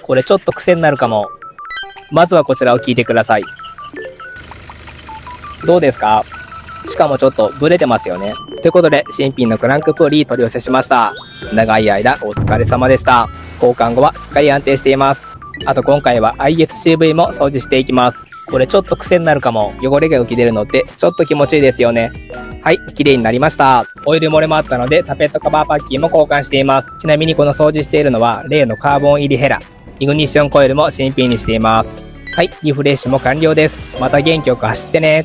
これちょっと癖になるかも。まずはこちらを聞いてください。どうですか？しかもちょっとブレてますよね。ということで、新品のクランクプーリー取り寄せしました。長い間お疲れ様でした。交換後はすっかり安定しています。あと今回は ISCV も掃除していきます。これちょっと癖になるかも。汚れが浮き出るのってちょっと気持ちいいですよね。はい、綺麗になりました。オイル漏れもあったのでタペットカバーパッキンも交換しています。ちなみにこの掃除しているのは例のカーボン入りヘラ。イグニッションコイルも新品にしています。はい、リフレッシュも完了です。また元気よく走ってね。